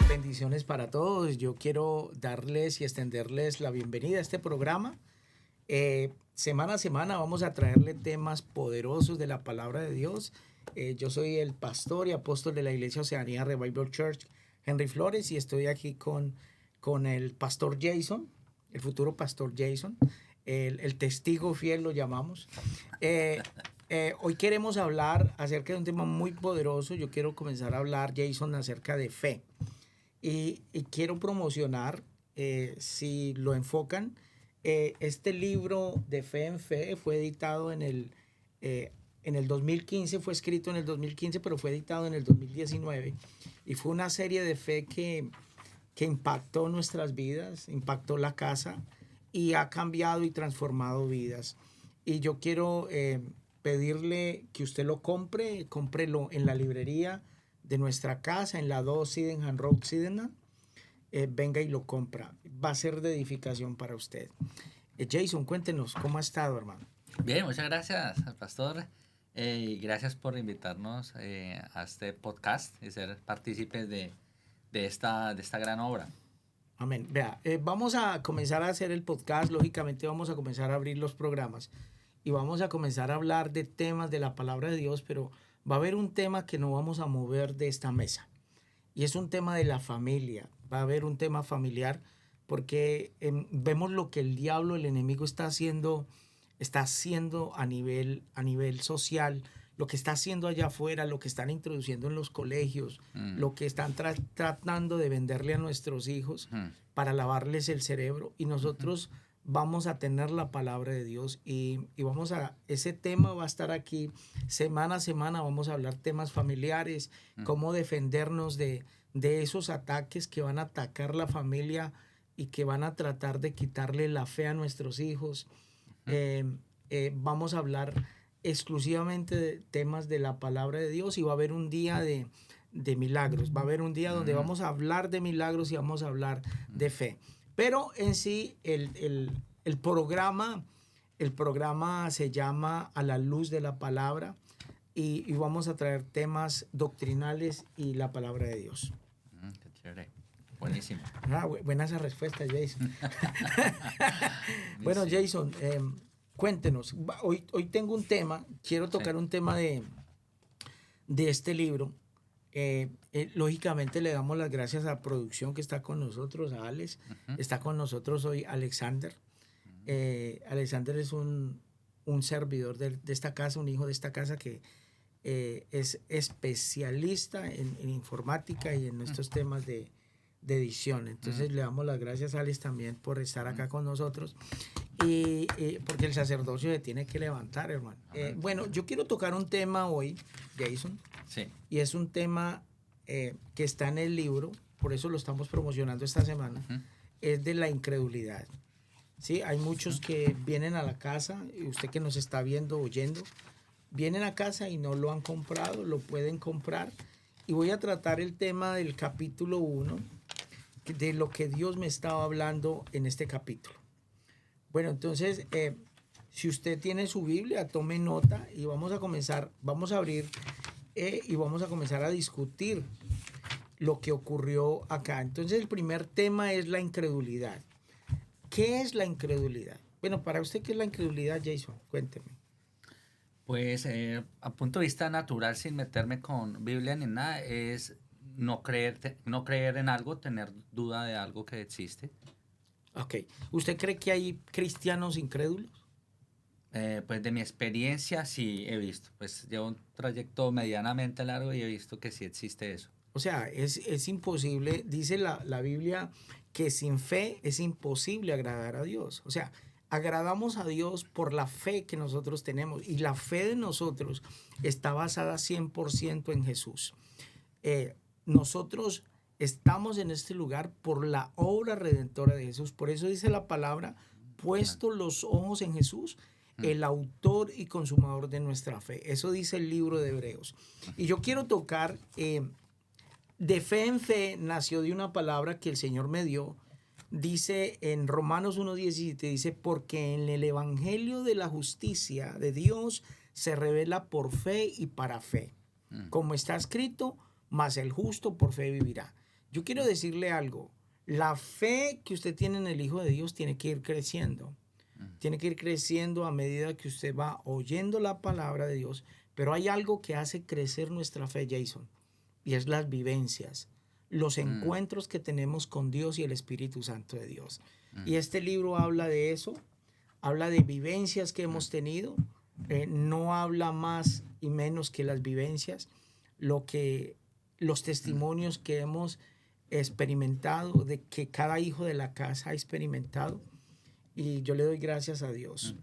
Bendiciones para todos. Yo quiero darles y extenderles la bienvenida a este programa. Semana a semana vamos a traerle temas poderosos de la palabra de Dios. Yo soy el pastor y apóstol de la Iglesia Oceanía Revival Church, Henry Flores, y estoy aquí con el pastor Jason, el futuro pastor Jason, el testigo fiel lo llamamos. Hoy queremos hablar acerca de un tema muy poderoso. Yo quiero comenzar a hablar, Jason, acerca de fe. Y quiero promocionar, si lo enfocan, este libro de Fe en Fe fue editado en el 2015, fue escrito en el 2015, pero fue editado en el 2019. Y fue una serie de fe que impactó nuestras vidas, impactó la casa y ha cambiado y transformado vidas. Y yo quiero pedirle que usted lo compre, cómprelo en la librería de nuestra casa, en la 2 Sydenham Road, Sydenham. Venga y lo compra. Va a ser de edificación para usted. Jason, cuéntenos, ¿cómo ha estado, hermano? Bien, muchas gracias, pastor. Y gracias por invitarnos a este podcast y ser partícipes de esta gran obra. Amén. Vea, vamos a comenzar a hacer el podcast. Lógicamente vamos a comenzar a abrir los programas y vamos a comenzar a hablar de temas de la palabra de Dios, pero va a haber un tema que no vamos a mover de esta mesa. Y es un tema de la familia. Va a haber un tema familiar porque vemos lo que el diablo, el enemigo está haciendo a nivel social, lo que está haciendo allá afuera, lo que están introduciendo en los colegios, lo que están tratando de venderle a nuestros hijos para lavarles el cerebro. Y nosotros vamos a tener la palabra de Dios y ese tema va a estar aquí semana a semana. Vamos a hablar temas familiares, cómo defendernos de esos ataques que van a atacar la familia y que van a tratar de quitarle la fe a nuestros hijos. Vamos a hablar exclusivamente de temas de la palabra de Dios y va a haber un día de milagros. Va a haber un día donde vamos a hablar de milagros y vamos a hablar de fe. Pero en sí el programa se llama A la Luz de la Palabra y vamos a traer temas doctrinales y la palabra de Dios. Qué chévere. Buenísimo. Buena esa respuesta, Jason. Bueno, Jason, cuéntenos. Hoy tengo un tema, quiero tocar un tema de este libro. Lógicamente le damos las gracias a la producción que está con nosotros, a Alex. Está con nosotros hoy Alexander. Alexander es un servidor de esta casa, un hijo de esta casa que es especialista en informática y en estos temas de edición. Entonces le damos las gracias a Alex también por estar acá con nosotros y porque el sacerdocio se tiene que levantar, hermano. Bueno, yo quiero tocar un tema hoy, Jason. Sí. Y es un tema que está en el libro, por eso lo estamos promocionando esta semana, es de la incredulidad. ¿Sí? Hay muchos que vienen a la casa, y usted que nos está viendo, oyendo, vienen a casa y no lo han comprado, lo pueden comprar. Y voy a tratar el tema del capítulo 1, de lo que Dios me estaba hablando en este capítulo. Bueno, entonces, si usted tiene su Biblia, tome nota y vamos a abrir y vamos a comenzar a discutir lo que ocurrió acá. Entonces, el primer tema es la incredulidad. ¿Qué es la incredulidad? Bueno, para usted, ¿qué es la incredulidad, Jason? Cuénteme. Pues, a punto de vista natural, sin meterme con Biblia ni nada, es no creer en algo, tener duda de algo que existe. Ok. ¿Usted cree que hay cristianos incrédulos? Pues de mi experiencia sí he visto. Pues llevo un trayecto medianamente largo y he visto que sí existe eso. O sea, es imposible, dice la Biblia, que sin fe es imposible agradar a Dios. O sea, agradamos a Dios por la fe que nosotros tenemos y la fe de nosotros está basada 100% en Jesús. Nosotros estamos en este lugar por la obra redentora de Jesús. Por eso dice la palabra, puesto los ojos en Jesús, el autor y consumador de nuestra fe. Eso dice el libro de Hebreos. Y yo quiero tocar, de fe en fe nació de una palabra que el Señor me dio. Dice en Romanos 1:17, dice, porque en el evangelio de la justicia de Dios se revela por fe y para fe. Como está escrito, mas el justo por fe vivirá. Yo quiero decirle algo. La fe que usted tiene en el Hijo de Dios tiene que ir creciendo. Tiene que ir creciendo a medida que usted va oyendo la palabra de Dios. Pero hay algo que hace crecer nuestra fe, Jason, y es las vivencias, los encuentros que tenemos con Dios y el Espíritu Santo de Dios. Y este libro habla de eso, habla de vivencias que hemos tenido. No habla más y menos que las vivencias, los testimonios que hemos experimentado, de que cada hijo de la casa ha experimentado, y yo le doy gracias a Dios.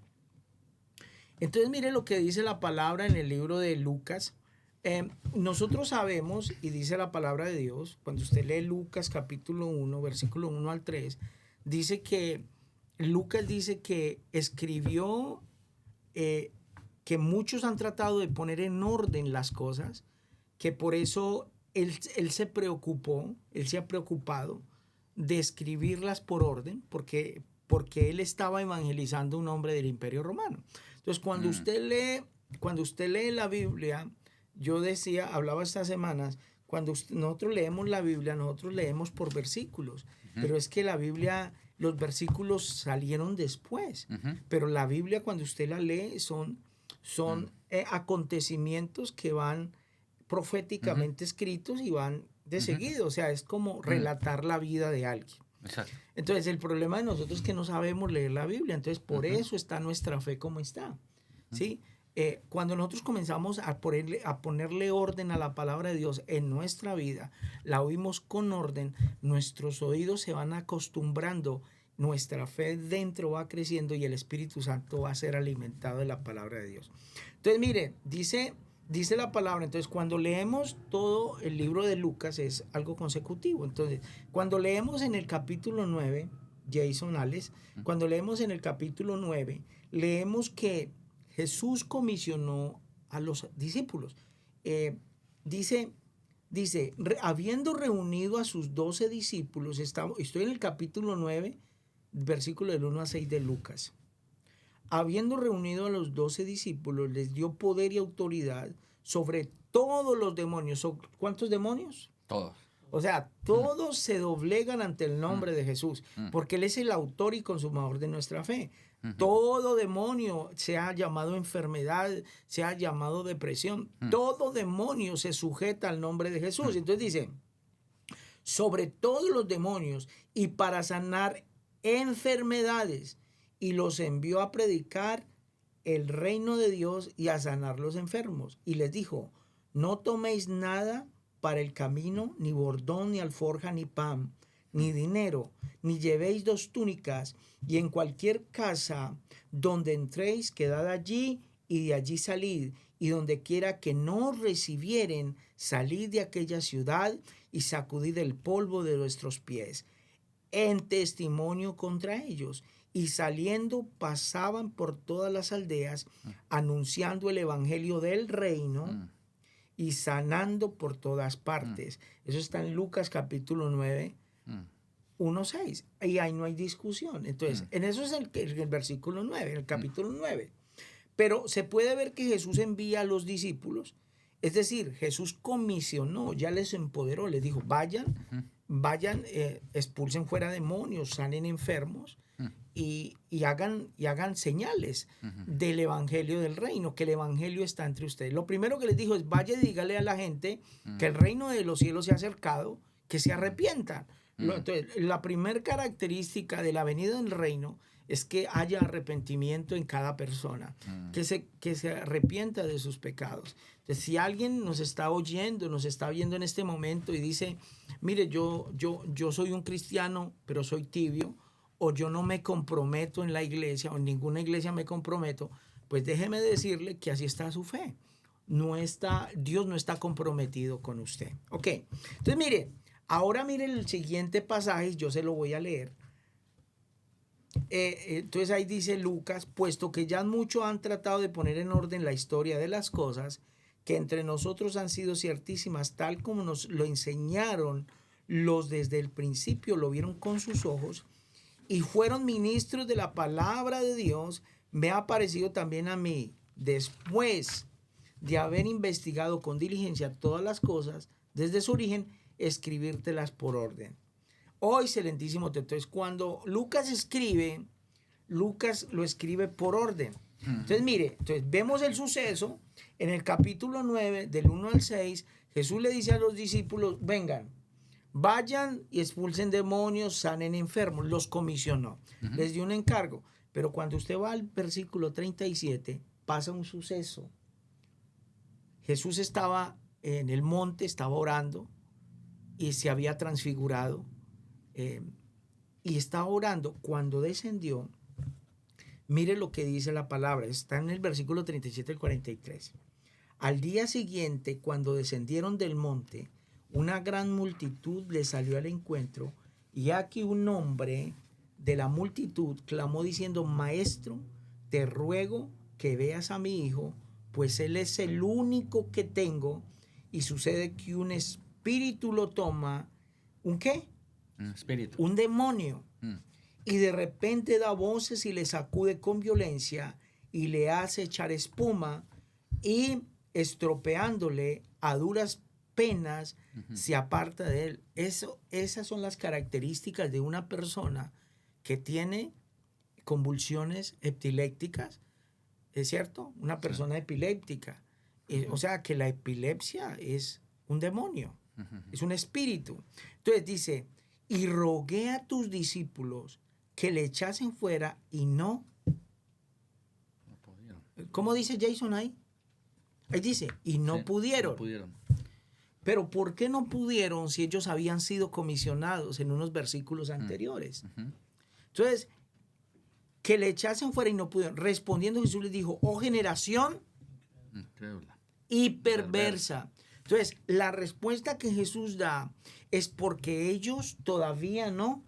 Entonces mire lo que dice la palabra en el libro de Lucas. Nosotros sabemos, y dice la palabra de Dios, cuando usted lee Lucas capítulo 1, versículo 1 al 3, dice que Lucas dice que escribió que muchos han tratado de poner en orden las cosas, que por eso él se preocupó, él se ha preocupado de escribirlas por orden, porque él estaba evangelizando un hombre del Imperio Romano. Entonces, cuando usted lee la Biblia, yo decía, hablaba estas semanas, nosotros leemos la Biblia, nosotros leemos por versículos, pero es que la Biblia, los versículos salieron después, pero la Biblia cuando usted la lee son acontecimientos que van proféticamente escritos y van de seguido, o sea, es como relatar la vida de alguien. Exacto. Entonces, el problema de nosotros es que no sabemos leer la Biblia, entonces por eso está nuestra fe como está, ¿sí? Cuando nosotros comenzamos a ponerle orden a la palabra de Dios en nuestra vida, la oímos con orden, nuestros oídos se van acostumbrando, nuestra fe dentro va creciendo y el Espíritu Santo va a ser alimentado de la palabra de Dios. Entonces, mire, dice la palabra, entonces cuando leemos todo el libro de Lucas es algo consecutivo. Entonces, cuando leemos en el capítulo 9, Jason, Alex, cuando leemos en el capítulo 9, leemos que Jesús comisionó a los discípulos. Dice, habiendo reunido a sus 12 discípulos, estoy en el capítulo 9, versículo del 1 a 6 de Lucas. Habiendo reunido a los 12 discípulos, les dio poder y autoridad sobre todos los demonios. ¿Cuántos demonios? Todos. O sea, todos se doblegan ante el nombre de Jesús, porque Él es el autor y consumador de nuestra fe. Todo demonio, sea llamado enfermedad, sea llamado depresión, todo demonio se sujeta al nombre de Jesús. Entonces dice, sobre todos los demonios y para sanar enfermedades, y los envió a predicar el reino de Dios y a sanar los enfermos. Y les dijo, no toméis nada para el camino, ni bordón, ni alforja, ni pan, ni dinero, ni llevéis 2 túnicas, y en cualquier casa donde entréis, quedad allí, y de allí salid, y donde quiera que no recibieren, salid de aquella ciudad, y sacudid el polvo de vuestros pies, en testimonio contra ellos. Y saliendo pasaban por todas las aldeas, anunciando el evangelio del reino y sanando por todas partes. Eso está en Lucas capítulo 9, 1:6. Y ahí no hay discusión. Entonces, en eso es el versículo 9, el capítulo 9. Pero se puede ver que Jesús envía a los discípulos. Es decir, Jesús comisionó, ya les empoderó, les dijo, vayan, expulsen fuera demonios, sanen enfermos. Y hagan señales del evangelio del reino, que el evangelio está entre ustedes. Lo primero que les dijo es, vaya y dígale a la gente que el reino de los cielos se ha acercado, que se arrepientan. Entonces, la primera característica de la venida del reino es que haya arrepentimiento en cada persona, que se arrepienta de sus pecados. Entonces, si alguien nos está oyendo, nos está viendo en este momento y dice, mire, yo soy un cristiano, pero soy tibio, o yo no me comprometo en la iglesia, o en ninguna iglesia me comprometo, pues déjeme decirle que así está su fe. Dios no está comprometido con usted. Ok, entonces ahora mire el siguiente pasaje, yo se lo voy a leer. Entonces ahí dice Lucas, puesto que ya muchos han tratado de poner en orden la historia de las cosas, que entre nosotros han sido ciertísimas, tal como nos lo enseñaron los desde el principio, lo vieron con sus ojos, y fueron ministros de la palabra de Dios, me ha parecido también a mí, después de haber investigado con diligencia todas las cosas, desde su origen, escribírtelas por orden. Oh, excelentísimo. Entonces, cuando Lucas escribe, Lucas lo escribe por orden. Entonces, mire, entonces vemos el suceso en el capítulo 9, del 1 al 6. Jesús le dice a los discípulos, vengan, vayan y expulsen demonios, sanen enfermos. Los comisionó, les dio un encargo. Pero cuando usted va al versículo 37, pasa un suceso. Jesús estaba en el monte, estaba orando y se había transfigurado. Y estaba orando. Cuando descendió, mire lo que dice la palabra, está en el versículo 37 al 43. Al día siguiente, cuando descendieron del monte, una gran multitud le salió al encuentro, y aquí un hombre de la multitud clamó diciendo, Maestro, te ruego que veas a mi hijo, pues él es el único que tengo, y sucede que un espíritu lo toma. ¿Un qué? Un espíritu. Un demonio. Y de repente da voces y le sacude con violencia y le hace echar espuma, y estropeándole a duras penas se aparta de él. Esas son las características de una persona que tiene convulsiones epilépticas, ¿es cierto? Una persona epiléptica. O sea que la epilepsia es un demonio, es un espíritu. Entonces dice, y rogué a tus discípulos que le echasen fuera y no pudieron. ¿Cómo dice Jason ahí? Ahí dice, y no Sí, pudieron. No pudieron. Pero ¿por qué no pudieron si ellos habían sido comisionados en unos versículos anteriores? Entonces, que le echasen fuera y no pudieron. Respondiendo Jesús les dijo, oh generación Increíble. y perversa. Entonces, la respuesta que Jesús da es porque ellos todavía no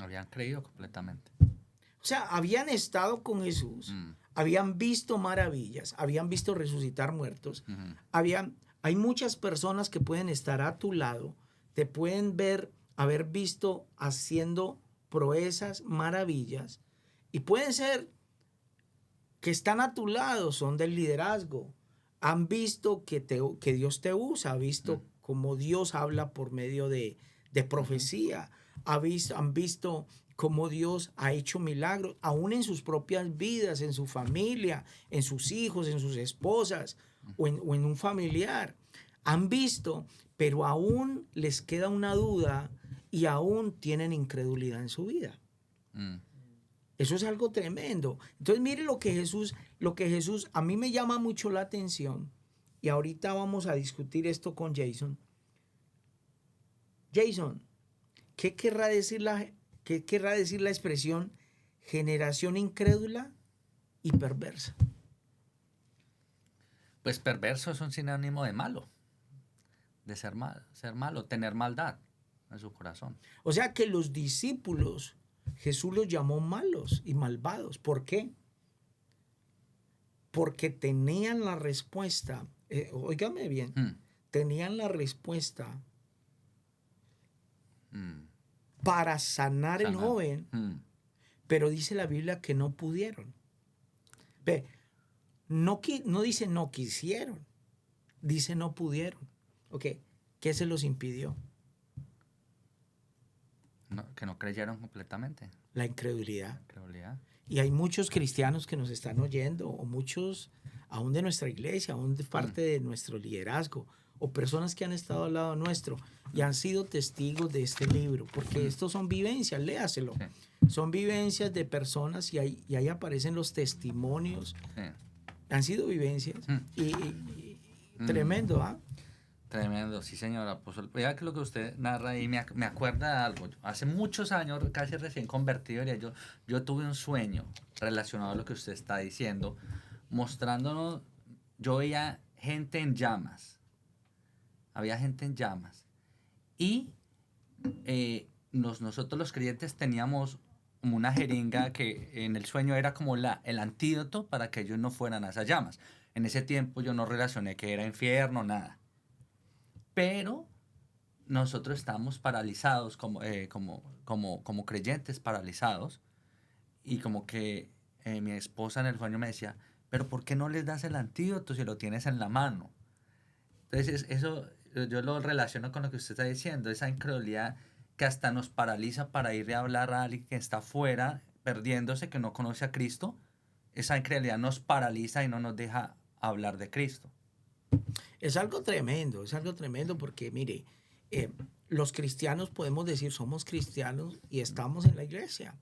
Habían creído completamente. O sea, habían estado con Jesús, habían visto maravillas, habían visto resucitar muertos, hay muchas personas que pueden estar a tu lado, te pueden ver, haber visto haciendo proezas, maravillas, y pueden ser que están a tu lado, son del liderazgo, han visto que Dios te usa, han visto cómo Dios habla por medio de profecía, han visto cómo Dios ha hecho milagros, aún en sus propias vidas, en su familia, en sus hijos, en sus esposas o en un familiar. Han visto, pero aún les queda una duda y aún tienen incredulidad en su vida. Eso es algo tremendo. Entonces mire lo que Jesús, a mí me llama mucho la atención, y ahorita vamos a discutir esto con Jason. Jason, ¿qué querrá decir la expresión generación incrédula y perversa? Pues perverso es un sinónimo de malo, de ser malo, tener maldad en su corazón. O sea que los discípulos, Jesús los llamó malos y malvados. ¿Por qué? Porque tenían la respuesta, óigame bien, tenían la respuesta para sanar el joven, pero dice la Biblia que no pudieron. Ve, no dice no quisieron, dice no pudieron. Ok, ¿qué se los impidió? Que no creyeron completamente. La incredulidad. Incredulidad. Y hay muchos cristianos que nos están oyendo, o muchos aún de nuestra iglesia, aún de parte de nuestro liderazgo, o personas que han estado al lado nuestro y han sido testigos de este libro, porque estos son vivencias, léaselo. Sí. Son vivencias de personas y ahí aparecen los testimonios. Sí. Han sido vivencias y tremendo, ¿ah? Tremendo, sí señor apóstol. Vea que lo que usted narra ahí me acuerda de algo. Hace muchos años, casi recién convertido, yo tuve un sueño relacionado a lo que usted está diciendo, mostrándonos, yo veía gente en llamas. Había gente en llamas. Y nosotros los creyentes teníamos como una jeringa que en el sueño era como el antídoto para que ellos no fueran a esas llamas. En ese tiempo yo no relacioné que era infierno, nada. Pero nosotros estamos paralizados como creyentes paralizados, y como que mi esposa en el sueño me decía, pero ¿por qué no les das el antídoto si lo tienes en la mano? Entonces eso yo lo relaciono con lo que usted está diciendo, esa incredulidad que hasta nos paraliza para ir a hablar a alguien que está afuera, perdiéndose, que no conoce a Cristo. Esa incredulidad nos paraliza y no nos deja hablar de Cristo. Es algo tremendo porque, mire, eh, los cristianos podemos decir somos cristianos y estamos en la iglesia.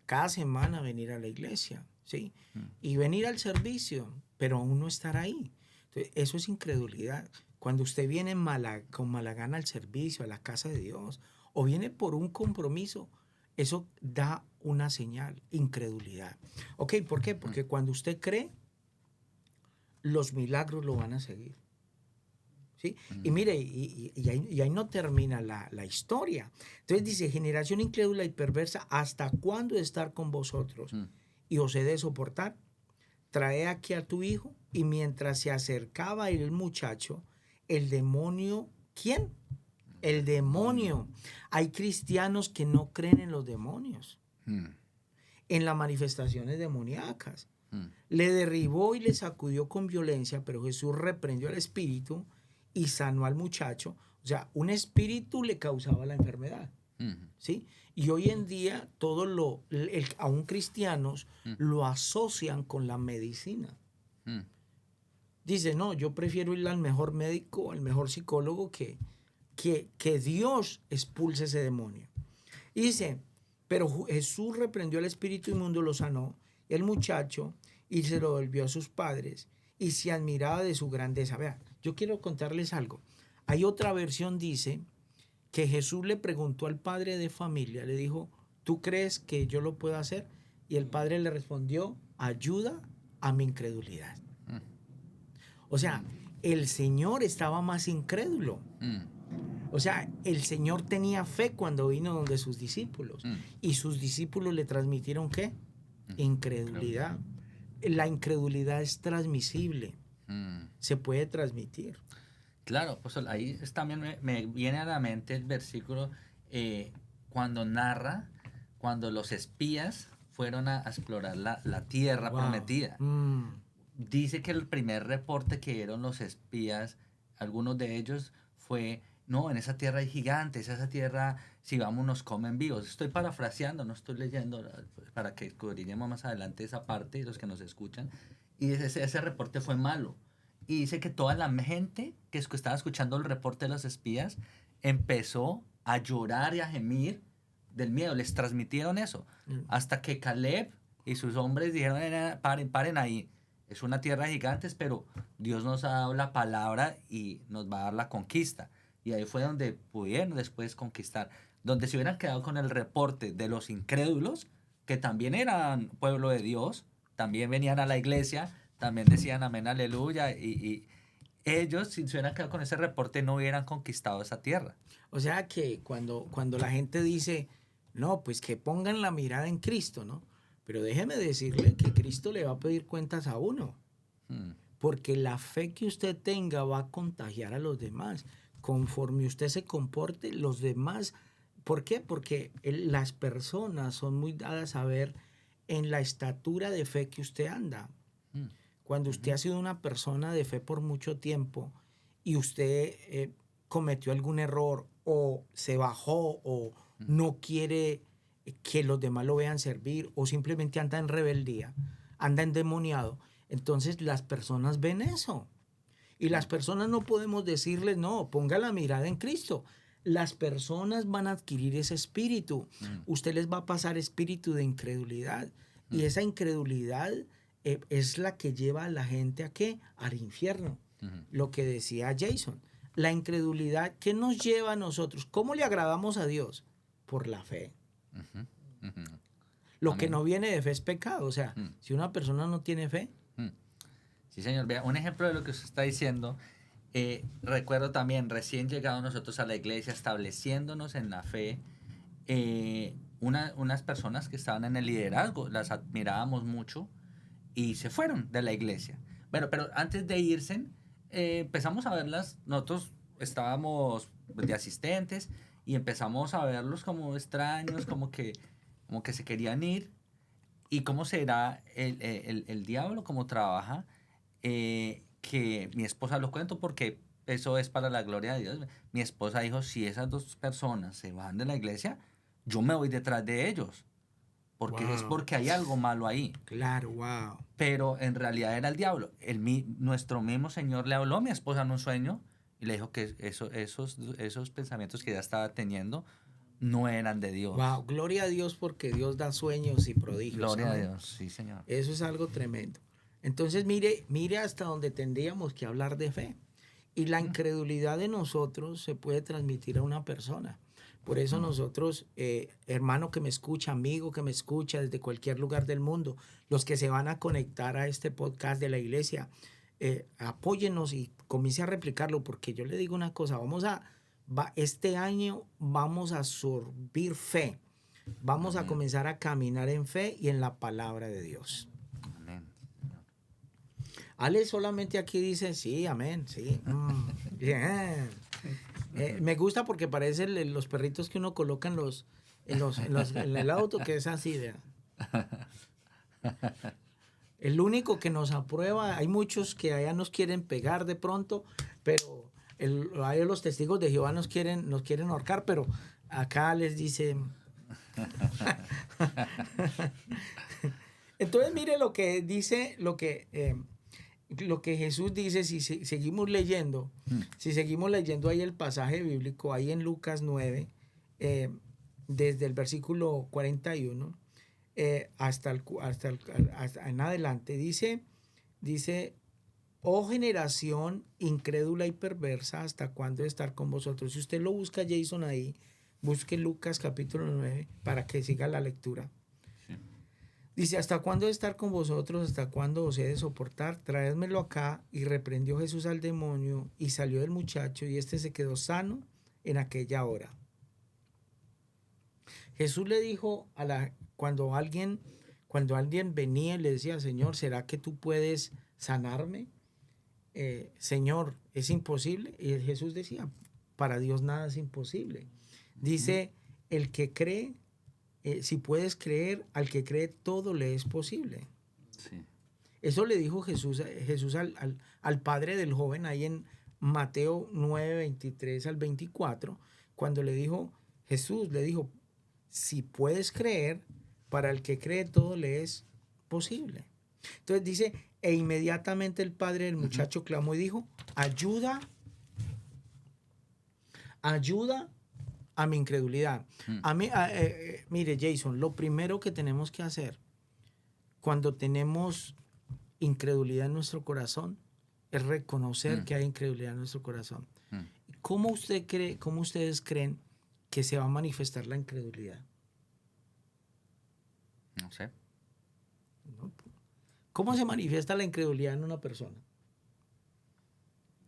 Cada semana venir a la iglesia, ¿sí? Y venir al servicio, pero aún no estar ahí. Entonces, eso es incredulidad. Cuando usted viene con mala gana al servicio, a la casa de Dios, o viene por un compromiso, eso da una señal, incredulidad. ¿Ok? ¿Por qué? Porque cuando usted cree, los milagros lo van a seguir. ¿Sí? Y mire, y ahí no termina la historia. Entonces dice, generación incrédula y perversa, ¿hasta cuándo estar con vosotros? Y os he de soportar. Trae aquí a tu hijo. Y mientras se acercaba el muchacho, el demonio, ¿quién? El demonio. Hay cristianos que no creen en los demonios, en las manifestaciones demoníacas. Le derribó y le sacudió con violencia, pero Jesús reprendió al espíritu y sanó al muchacho. O sea, un espíritu le causaba la enfermedad. ¿Sí? Y hoy en día aún cristianos lo asocian con la medicina. Dice, no, yo prefiero ir al mejor médico, al mejor psicólogo que Dios expulse ese demonio. Y dice, pero Jesús reprendió al espíritu inmundo, lo sanó, el muchacho, y se lo devolvió a sus padres, y se admiraba de su grandeza. Vean, yo quiero contarles algo. Hay otra versión, dice, que Jesús le preguntó al padre de familia, le dijo, ¿tú crees que yo lo puedo hacer? Y el padre le respondió, ayuda a mi incredulidad. O sea, el Señor estaba más incrédulo. O sea, el Señor tenía fe cuando vino donde sus discípulos. Y sus discípulos le transmitieron ¿qué? Incredulidad. La incredulidad es transmisible. Se puede transmitir. Claro, apóstol, ahí también me viene a la mente el versículo cuando narra, cuando los espías fueron a explorar la tierra prometida. Dice que el primer reporte que dieron los espías, algunos de ellos, fue, no, en esa tierra hay gigantes, esa tierra, si vamos, nos comen vivos. Estoy parafraseando, no estoy leyendo, para que escudriñemos más adelante esa parte, los que nos escuchan. Y ese reporte fue malo. Y dice que toda la gente que estaba escuchando el reporte de los espías empezó a llorar y a gemir del miedo. Les transmitieron eso. Hasta que Caleb y sus hombres dijeron, paren ahí. Es una tierra de gigantes, pero Dios nos ha dado la palabra y nos va a dar la conquista. Y ahí fue donde pudieron después conquistar. Donde se hubieran quedado con el reporte de los incrédulos, que también eran pueblo de Dios, también venían a la iglesia, también decían amén, aleluya, y ellos, si se hubieran quedado con ese reporte, no hubieran conquistado esa tierra. O sea que cuando la gente dice, no, pues que pongan la mirada en Cristo, ¿no? Pero déjeme decirle que Cristo le va a pedir cuentas a uno. Porque la fe que usted tenga va a contagiar a los demás. Conforme usted se comporte, los demás... ¿Por qué? Porque las personas son muy dadas a ver en la estatura de fe que usted anda. Cuando usted ha sido una persona de fe por mucho tiempo y usted cometió algún error o se bajó o no quiere que los demás lo vean servir o simplemente anda en rebeldía, anda endemoniado, entonces las personas ven eso. Y las personas no podemos decirles, no, ponga la mirada en Cristo. Las personas van a adquirir ese espíritu. Usted les va a pasar espíritu de incredulidad. Y esa incredulidad es la que lleva a la gente ¿a qué? Al infierno. Lo que decía Jason. La incredulidad, ¿qué nos lleva a nosotros? ¿Cómo le agradamos a Dios? Por la fe. Lo Amén. que no viene de fe es pecado. O sea, si una persona no tiene fe. Sí, señor. Vea, un ejemplo de lo que usted está diciendo. Recuerdo también, recién llegado nosotros a la iglesia, estableciéndonos en la fe, unas personas que estaban en el liderazgo, las admirábamos mucho y se fueron de la iglesia. Bueno, pero antes de irse, empezamos a verlas, nosotros estábamos de asistentes y empezamos a verlos como extraños, como que se querían ir. ¿Y cómo será el diablo, cómo trabaja? Que mi esposa lo cuento porque eso es para la gloria de Dios. Mi esposa dijo, si esas dos personas se van de la iglesia, yo me voy detrás de ellos, porque es Wow. porque hay algo malo ahí. Claro, wow. Pero en realidad era el diablo. Nuestro mismo Señor le habló a mi esposa en un sueño y le dijo que esos pensamientos que ella estaba teniendo no eran de Dios. Wow, gloria a Dios porque Dios da sueños y prodigios. Gloria Amén. a Dios, sí, Señor. Eso es algo tremendo. Entonces, mire hasta donde tendríamos que hablar de fe. Y la incredulidad de nosotros se puede transmitir a una persona. Por eso nosotros, hermano que me escucha, amigo que me escucha desde cualquier lugar del mundo, los que se van a conectar a este podcast de la iglesia, apóyennos y comience a replicarlo, porque yo le digo una cosa, este año vamos a absorber fe. Vamos a comenzar a caminar en fe y en la palabra de Dios. Amén. Ale solamente aquí dice, sí, amén, sí. Bien. Me gusta porque parecen los perritos que uno coloca en el auto, que es así. ¿Verdad? El único que nos aprueba, hay muchos que allá nos quieren pegar de pronto, pero ahí los testigos de Jehová nos quieren ahorcar, pero acá les dice... Entonces mire lo que dice, lo que Jesús dice, si seguimos leyendo, ahí el pasaje bíblico, ahí en Lucas 9, desde el versículo 41 hasta en adelante, dice, oh generación incrédula y perversa, ¿hasta cuándo estar con vosotros? Si usted lo busca, Jason, ahí, busque Lucas capítulo 9 para que siga la lectura. Dice, ¿hasta cuándo estar con vosotros? ¿Hasta cuándo os he de soportar? Traédmelo acá. Y reprendió Jesús al demonio y salió del muchacho y éste se quedó sano en aquella hora. Jesús le dijo cuando alguien venía y le decía, Señor, ¿será que tú puedes sanarme? Señor, ¿es imposible? Y Jesús decía, para Dios nada es imposible. Dice, el que cree, si puedes creer, al que cree todo le es posible. Sí. Eso le dijo Jesús al padre del joven ahí en Mateo 9, 23 al 24, cuando Jesús le dijo, si puedes creer, para el que cree todo le es posible. Entonces dice, e inmediatamente el padre del muchacho clamó y dijo, ayuda a mi incredulidad. Mire, Jason, lo primero que tenemos que hacer cuando tenemos incredulidad en nuestro corazón es reconocer que hay incredulidad en nuestro corazón. ¿Cómo ustedes creen que se va a manifestar la incredulidad? No sé. ¿Cómo se manifiesta la incredulidad en una persona?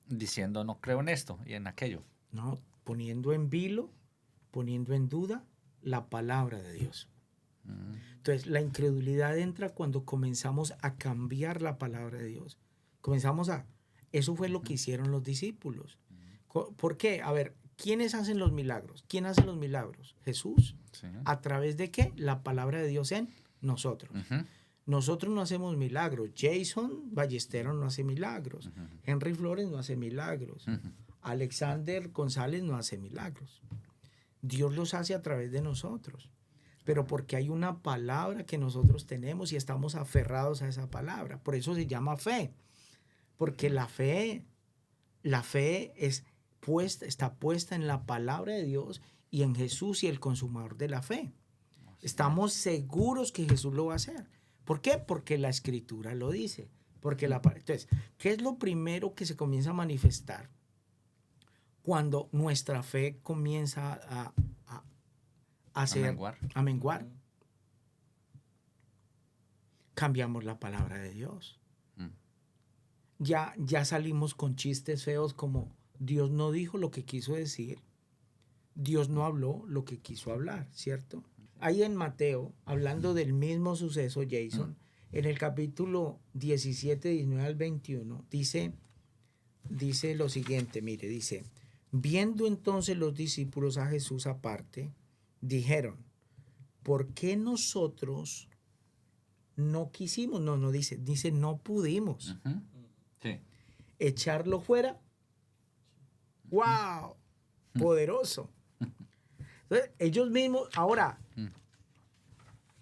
Diciendo, no creo en esto y en aquello. No, poniendo en vilo, poniendo en duda la palabra de Dios. Entonces, la incredulidad entra cuando comenzamos a cambiar la palabra de Dios. Eso fue lo que hicieron los discípulos. ¿Por qué? A ver, ¿quiénes hacen los milagros? ¿Quién hace los milagros? Jesús. Sí. ¿A través de qué? La palabra de Dios en nosotros. Nosotros no hacemos milagros. Jason Ballesteros no hace milagros. Henry Flores no hace milagros. Alexander González no hace milagros. Dios los hace a través de nosotros. Pero porque hay una palabra que nosotros tenemos y estamos aferrados a esa palabra. Por eso se llama fe. Porque la fe está puesta en la palabra de Dios y en Jesús y el consumador de la fe. Estamos seguros que Jesús lo va a hacer. ¿Por qué? Porque la Escritura lo dice. Entonces, ¿qué es lo primero que se comienza a manifestar cuando nuestra fe comienza a menguar? Cambiamos la palabra de Dios. Ya salimos con chistes feos como Dios no dijo lo que quiso decir, Dios no habló lo que quiso hablar, ¿cierto? Ahí en Mateo, hablando del mismo suceso, Jason, en el capítulo 17, 19 al 21, dice lo siguiente, mire, dice, viendo entonces los discípulos a Jesús aparte, dijeron, ¿por qué nosotros no quisimos? No dice, no pudimos Sí. echarlo fuera. ¡Wow! Poderoso. Entonces, ellos mismos, ahora,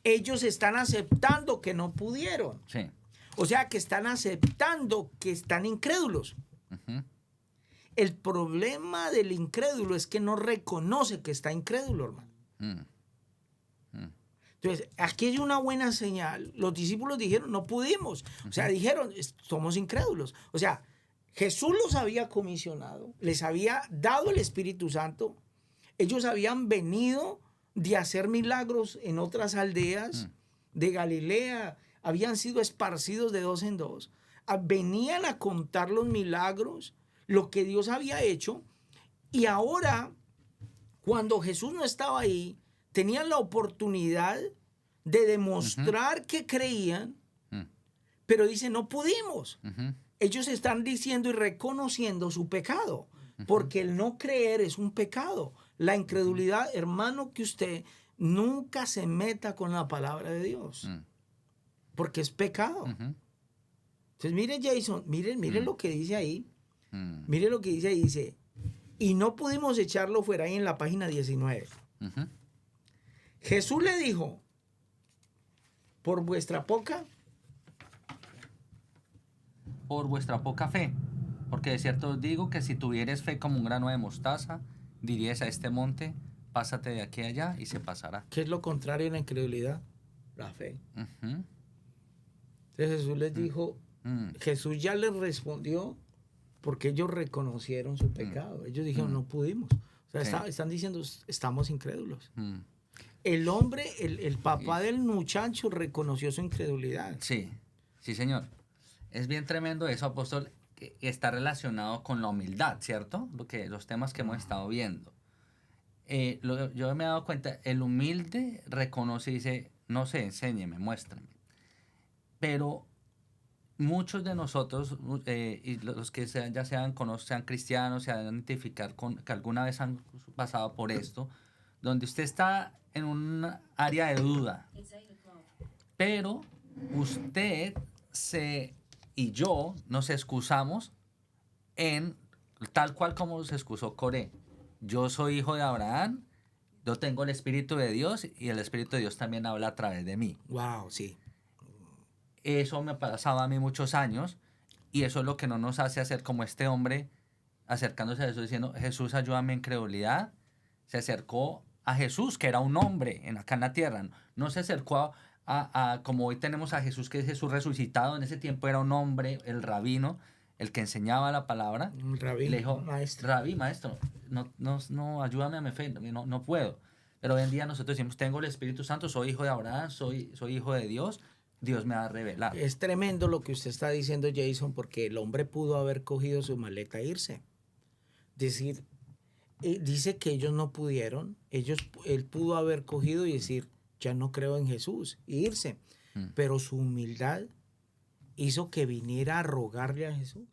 ellos están aceptando que no pudieron. Sí. O sea, que están aceptando que están incrédulos. Ujú. El problema del incrédulo es que no reconoce que está incrédulo, hermano. Mm. Mm. Entonces, aquí hay una buena señal. Los discípulos dijeron, no pudimos. O sea, dijeron, somos incrédulos. O sea, Jesús los había comisionado, les había dado el Espíritu Santo. Ellos habían venido de hacer milagros en otras aldeas de Galilea. Habían sido esparcidos de dos en dos. Venían a contar los milagros, lo que Dios había hecho. Y ahora, cuando Jesús no estaba ahí, tenían la oportunidad de demostrar que creían, pero dicen, no pudimos. Ellos están diciendo y reconociendo su pecado, porque el no creer es un pecado. La incredulidad, hermano, que usted nunca se meta con la palabra de Dios, porque es pecado. Entonces, mire Jason, mire lo que dice ahí. Mire lo que dice ahí, dice, y no pudimos echarlo fuera, ahí en la página 19. Jesús le dijo, por vuestra poca fe, porque de cierto os digo que si tuvieres fe como un grano de mostaza, dirías a este monte, pásate de aquí a allá y se pasará. ¿Qué es lo contrario a la incredulidad? La fe. Entonces Jesús les dijo, Jesús ya les respondió porque ellos reconocieron su pecado. Ellos dijeron, no pudimos. O sea, están diciendo, estamos incrédulos. El hombre, el papá del muchacho reconoció su incredulidad. Sí, sí, señor. Es bien tremendo eso, apóstol, que está relacionado con la humildad, ¿cierto? Los temas que hemos estado viendo. Yo me he dado cuenta, el humilde reconoce y dice, no sé, enséñeme, muéstrame. Pero muchos de nosotros, y los que sean cristianos, se han identificado que alguna vez han pasado por esto, donde usted está en un área de duda, pero usted y yo nos excusamos en tal cual como se excusó Coré. Yo soy hijo de Abraham, yo tengo el Espíritu de Dios y el Espíritu de Dios también habla a través de mí. Wow, sí. Eso me ha pasado a mí muchos años y eso es lo que no nos hace hacer como este hombre acercándose a Jesús diciendo, Jesús, ayúdame en incredulidad. Se acercó a Jesús, que era un hombre acá en la tierra. No se acercó a como hoy tenemos a Jesús, que es Jesús resucitado. En ese tiempo era un hombre, el rabino, el que enseñaba la palabra. Un rabí, le dijo, maestro. Rabí, maestro, no, ayúdame a mi fe, no puedo. Pero hoy en día nosotros decimos, tengo el Espíritu Santo, soy hijo de Abraham, soy hijo de Dios, Dios me va a revelar. Es tremendo lo que usted está diciendo, Jason, porque el hombre pudo haber cogido su maleta e irse. Decir, dice que ellos no pudieron, él pudo haber cogido y decir, ya no creo en Jesús, e irse. Pero su humildad hizo que viniera a rogarle a Jesús.